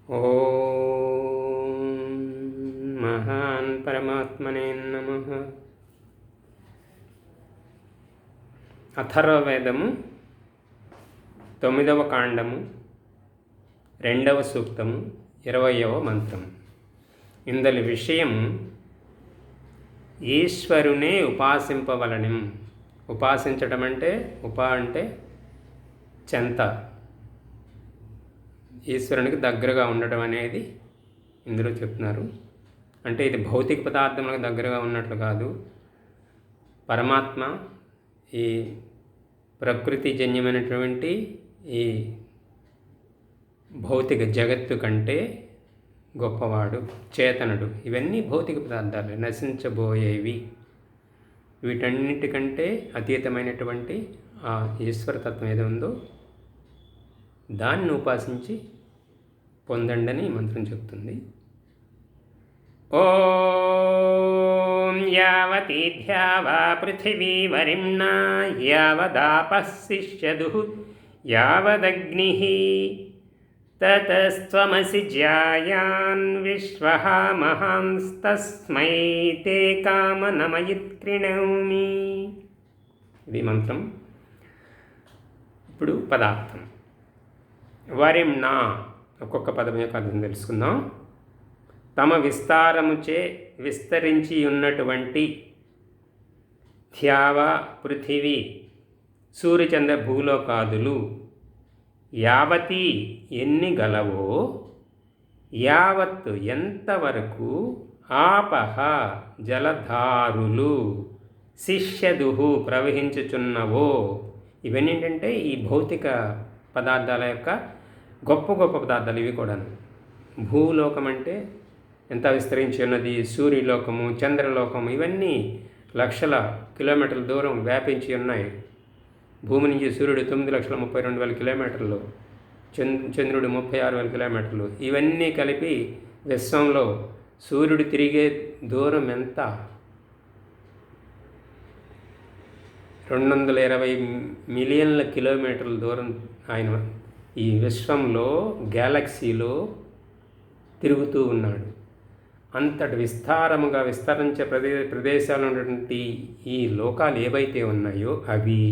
ఓం మహాన్ పరమాత్మనే నమః. అథర్వవేదము 9వ కాండము 2వ సూక్తము 20వ మంత్రం. ఇందలి విషయం ఈశ్వరునే ఉపాసింపవలనం. ఉపాసించటం అంటే అంటే చెంత, ఈశ్వరునికి దగ్గరగా ఉండటం అనేది ఇందులో చెప్తున్నారు. అంటే ఇది భౌతిక పదార్థములకు దగ్గరగా ఉన్నట్లు కాదు. పరమాత్మ ఈ ప్రకృతి జన్యమైనటువంటి ఈ భౌతిక జగత్తు కంటే గొప్పవాడు, చేతనుడు. ఇవన్నీ భౌతిక పదార్థాలు, నశించబోయేవి. వీటన్నిటికంటే అతీతమైనటువంటి ఆ ఈశ్వరతత్వం ఏదో ఉందో దాన్ని ఉపాసించి పొందండి అని మంత్రం చెప్తుంది. ఓం యావతి ధ్యావా పృథివీ వరిమ్నా యావదాపశిష్యదు యావదగ్నిః తతస్త్వమసి జ్యాయాన్ విశ్వః మహాంస్తస్మై తే కామనమయిత్కృణోమి. ఇది మంత్రం. ఇప్పుడు పదార్థం. వరిమ్నా, ఒక్కొక్క పదం యొక్క అర్థం తెలుసుకుందాం. తమ విస్తారముచే విస్తరించి ఉన్నటువంటి ధ్యావ పృథివీ, సూర్యచంద్ర భూలోకాదులు, యావతి ఎన్ని గలవో, యావత్తు ఎంతవరకు, ఆపహ జలధారులు, శిష్యదుహు ప్రవహించుచున్నవో. ఇవన్నీ ఏంటంటే ఈ భౌతిక పదార్థాల యొక్క గొప్ప గొప్ప పదార్థాలు. ఇవి కూడా భూలోకం అంటే ఎంత విస్తరించి ఉన్నది, సూర్యలోకము, చంద్రలోకము, ఇవన్నీ లక్షల కిలోమీటర్ల దూరం వ్యాపించి ఉన్నాయి. భూమి నుంచి సూర్యుడు 9,32,000 కిలోమీటర్లు, చంద్రుడు 36,000 కిలోమీటర్లు. ఇవన్నీ కలిపి విశ్వంలో సూర్యుడు తిరిగే దూరం ఎంత? 220 మిలియన్ల కిలోమీటర్ల దూరం ఆయన ఈ విశ్వంలో, గ్యాలక్సీలో తిరుగుతూ ఉన్నాడు. అంతటి విస్తారముగా విస్తరించే ప్రదేశాలు ఉన్నటువంటి ఈ లోకాలు ఏవైతే ఉన్నాయో అవి,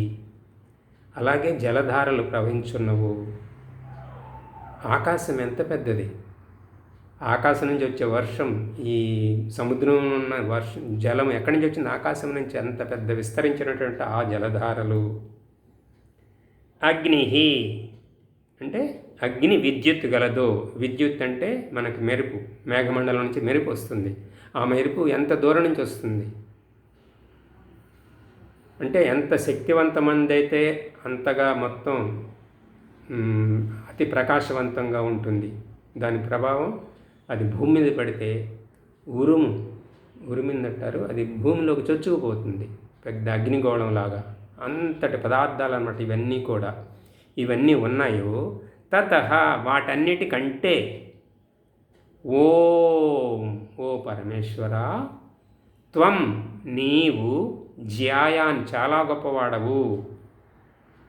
అలాగే జలధారలు ప్రవహించున్నవు. ఆకాశం ఎంత పెద్దది! ఆకాశం నుంచి వచ్చే వర్షం, ఈ సముద్రంలో ఉన్న వర్షం జలం ఎక్కడి నుంచి వచ్చింది? ఆకాశం నుంచి. అంత పెద్ద విస్తరించినటువంటి ఆ జలధారలు. అగ్ని అంటే అగ్ని విద్యుత్ గలదో. విద్యుత్ అంటే మనకి మెరుపు, మేఘమండలం నుంచి మెరుపు వస్తుంది. ఆ మెరుపు ఎంత దూరం నుంచి వస్తుంది అంటే ఎంత శక్తివంతమైనది అయితే అంతగా మొత్తం అతి ప్రకాశవంతంగా ఉంటుంది. దాని ప్రభావం అది భూమి మీద పడితే ఉరిమిందంటారు, అది భూమిలోకి చొచ్చుకుపోతుంది, పెద్ద అగ్నిగోళం లాగా. అంతటి పదార్థాలు అన్నమాట ఇవన్నీ కూడా. ఇవన్నీ ఉన్నాయో తతః వాటన్నిటికంటే ఓం, ఓ పరమేశ్వర, త్వం నీవు, జ్యాయాన్ చాలా గొప్పవాడవు,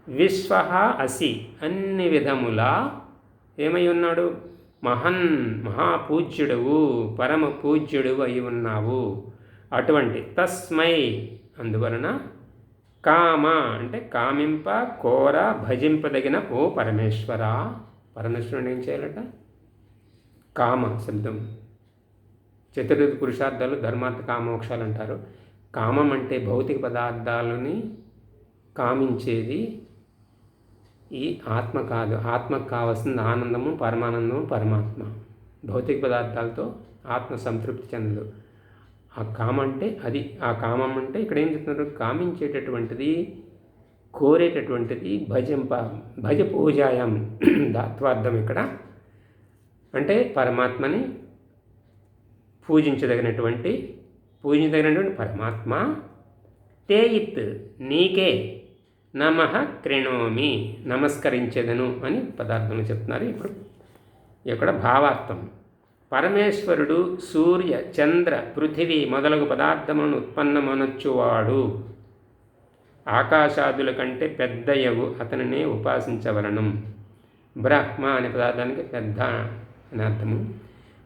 విశ్వః అసి అన్ని విధములా ఏమై ఉన్నాడు? మహన్ మహాపూజ్యుడవు, పరమ పూజ్యుడు అయి ఉన్నావు. అటువంటి తస్మై అందువలన, కామ అంటే కామింప, కోర, భజింపదగిన ఓ పరమేశ్వర. పరమేశ్వరుని ఏం చేయాలట? కామ శబ్దం. చతుర్విధ పురుషార్థాలు ధర్మార్థ కామోక్షాలు అంటారు. కామం అంటే భౌతిక పదార్థాలని కామించేది ఈ ఆత్మ కాదు. ఆత్మకు కావాల్సింది ఆనందము, పరమానందము, పరమాత్మ. భౌతిక పదార్థాలతో ఆత్మ సంతృప్తి చెందదు. ఆ కామం అంటే అది. ఆ కామం అంటే ఇక్కడ ఏం చెప్తున్నారు? కామించేటటువంటిది, కోరేటటువంటిది. భజ పూజాయం దాత్వార్థం ఇక్కడ. అంటే పరమాత్మని పూజించదగినటువంటి పరమాత్మ. తేయిత్ నీకే, నమః కృణోమి నమస్కరించెదను అని పదార్థంలో చెప్తున్నారు. ఇప్పుడు ఇక్కడ భావార్థం. పరమేశ్వరుడు సూర్య, చంద్ర, పృథివీ మొదలగు పదార్థములను ఉత్పన్నమనొచ్చువాడు. ఆకాశాదుల కంటే పెద్దయగు అతనినే ఉపాసించవలనం. బ్రహ్మ అనే పదార్థానికి పెద్ద అని అర్థము.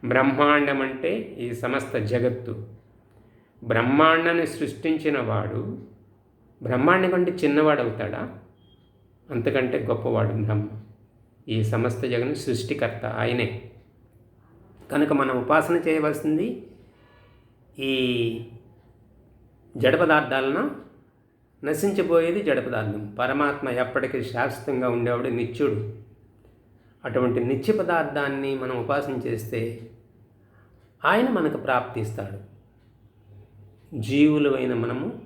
బ్రహ్మాండం అంటే ఈ సమస్త జగత్తు. బ్రహ్మాండాన్ని సృష్టించిన వాడు బ్రహ్మాండం కంటే చిన్నవాడు అవుతాడా? అంతకంటే గొప్పవాడు బ్రహ్మ. ఈ సమస్త జగన్ సృష్టికర్త ఆయనే. కనుక మనం ఉపాసన చేయవలసింది ఈ జడ పదార్థాలను నశించిపోయేది జడ పదార్థం. పరమాత్మ ఎప్పటికీ శాశ్వతంగా ఉండేవాడు, నిత్యుడు. అటువంటి నిత్య పదార్థాన్ని మనం ఉపాసన చేస్తే ఆయన మనకు ప్రాప్తిస్తాడు. జీవులమైన మనము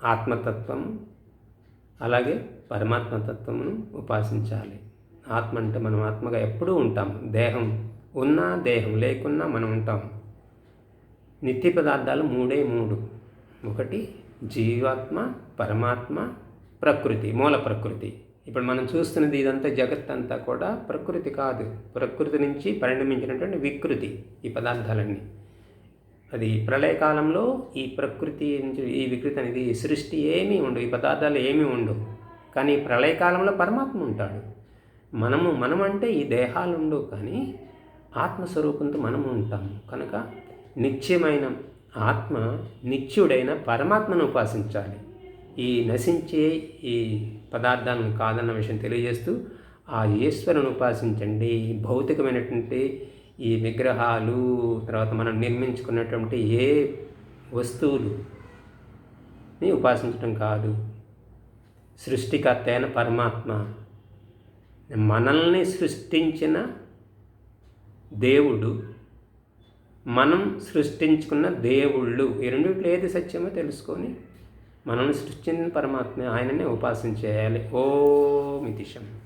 ఆత్మతత్వం అలాగే పరమాత్మతత్వమును ఉపాసించాలి. ఆత్మ అంటే మనం ఆత్మగా ఎప్పుడూ ఉంటాం. దేహం ఉన్నా దేహం లేకున్నా మనం ఉంటాం. నిత్య పదార్థాలు మూడే మూడు. ఒకటి జీవాత్మ, పరమాత్మ, ప్రకృతి, మూల ప్రకృతి. ఇప్పుడు మనం చూస్తున్నది ఇదంతా జగత్తంతా కూడా ప్రకృతి కాదు. ప్రకృతి నుంచి పరిణమించినటువంటి వికృతి ఈ పదార్థాలన్నీ. అది ప్రళయకాలంలో ఈ ప్రకృతి నుంచి ఈ వికృతి అనేది ఈ సృష్టి ఏమీ ఉండవు, ఈ పదార్థాలు ఏమీ ఉండవు. కానీ ప్రళయకాలంలో పరమాత్మ ఉంటాడు. మనం అంటే ఈ దేహాలు ఉండవు, కానీ ఆత్మస్వరూపంతో మనము ఉంటాము. కనుక నిత్యమైన ఆత్మ, నిత్యుడైన పరమాత్మను ఉపాసించాలి. ఈ నశించే ఈ పదార్థాలను కాదన్న విషయం తెలియజేస్తూ ఆ ఈశ్వరుని ఉపాసించండి. భౌతికమైనటువంటి ఈ విగ్రహాలు, తర్వాత మనం నిర్మించుకున్నటువంటి ఏ వస్తువులుని ఉపాసించడం కాదు. సృష్టికర్త అయిన పరమాత్మ, మనల్ని సృష్టించిన దేవుడు, మనం సృష్టించుకున్న దేవుళ్ళు, ఈ రెండిట్లో ఏది సత్యమో తెలుసుకొని మనల్ని సృష్టించిన పరమాత్మ ఆయననే ఉపాసన చేయాలి. ఓం ఇతి శం.